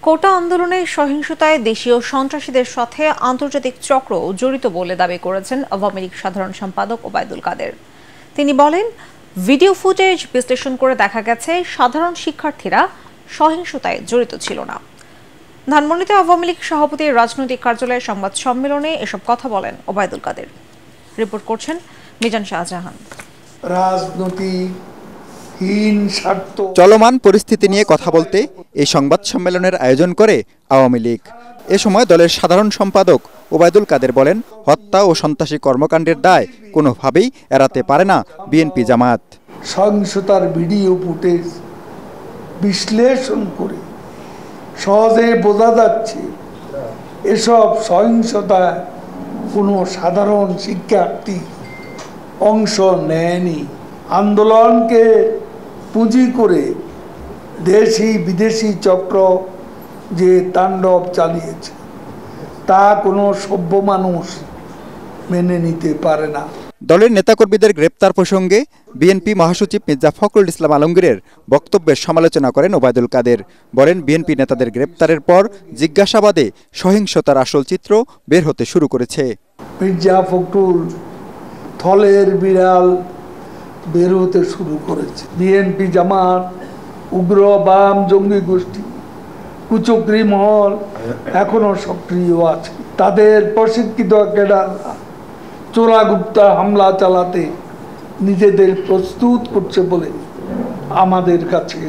কোটা আন্দোলনে সহিংসতায় দেশীয় সন্ত্রাসীদের সাথে আন্তর্জাতিক চক্র জড়িত বলে দাবি করেছেন আওয়ামী লীগ সাধারণ সম্পাদক ওবায়দুল কাদের। তিনি বলেন, ভিডিও ফুটেজ বিশ্লেষণ করে দেখা গেছে সাধারণ শিক্ষার্থীরা সহিংসতায় জড়িত ছিল না। ধানমন্ডিতে আওয়ামী লীগ সভাপতির রাজনৈতিক কার্যালয়ে সংবাদ সম্মেলনে এসব কথা বলেন ওবায়দুল কাদের। রিপোর্ট করছেন মিজান শাহজাহান। চলমান পরিস্থিতি নিয়ে কথা বলতে এই সংবাদ সম্মেলনের আয়োজন করে আওয়ামী লীগ। এ সময় দলের সাধারণ সম্পাদক ওবায়দুল কাদের বলেন, হত্যা ও সন্ত্রাসী কর্মকাণ্ডের দায় কোনোভাবেই এড়াতে পারে না বিএনপি জামায়াত। সহিংসতার ভিডিও ফুটেজ বিশ্লেষণ করে সহজে বোঝা যাচ্ছে এসব সহিংসতায় কোনো সাধারণ শিক্ষার্থী অংশ নেয়নি। আন্দোলনকে পুঁজি করে দেশি বিদেশি চক্র যে তাণ্ডব চালিয়েছে তা কোনো সভ্য মানুষ মেনে নিতে পারে না। দলের নেতাকর্মীদের গ্রেপ্তার প্রসঙ্গে বিএনপি মহাসচিব মির্জা ফখরুল ইসলাম আলমগীরের বক্তব্যের সমালোচনা করেন ওবায়দুল কাদের। বলেন, বিএনপি নেতাদের গ্রেপ্তারের পর জিজ্ঞাসাবাদে সহিংসতার আসল চিত্র বের হতে শুরু করেছে। মির্জা ফখরুল থলের বিড়াল বের হতে শুরু করেছে। বিএনপি জামাত, উগ্র বাম জঙ্গি গোষ্ঠী, কুচক্রী মহল এখনো সক্রিয় আছে। তাদের প্রশিক্ষিত ক্যাডাররা চোরাগুপ্তা হামলা চালাতে নিজেদের প্রস্তুত করছে বলে আমাদের কাছে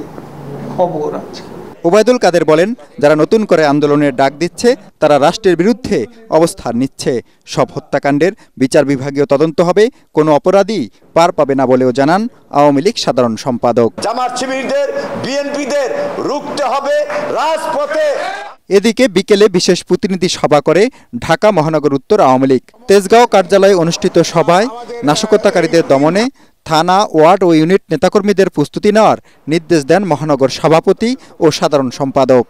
খবর আছে। ওবায়দুল কাদের বলেন, যারা নতুন করে আন্দোলনের ডাক দিচ্ছে তারা রাষ্ট্রের বিরুদ্ধে অবস্থান নিচ্ছে। সব হত্যাকাণ্ডের বিচার বিভাগীয় তদন্ত হবে, কোনো অপরাধী পার পাবে না বলেও জানান আওয়ামী লীগ সাধারণ সম্পাদক। জামাত শিবিরদের, বিএনপিদের রুখতে হবে রাজপথে। এদিকে বিকেলে বিশেষ প্রতিনিধি সভা করে ঢাকা মহানগর উত্তর আওয়ামী লীগ। তেজগাঁও কার্যালয়ে অনুষ্ঠিত সভায় নাশকতাকারীদের দমনে থানা, ওয়ার্ড ও ইউনিট নেতাকর্মীদের প্রস্তুতি নেওয়ার নির্দেশ দেন মহানগর সভাপতি ও সাধারণ সম্পাদক।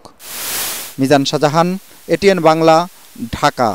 মিজান শাহজাহান, এটিএন বাংলা, ঢাকা।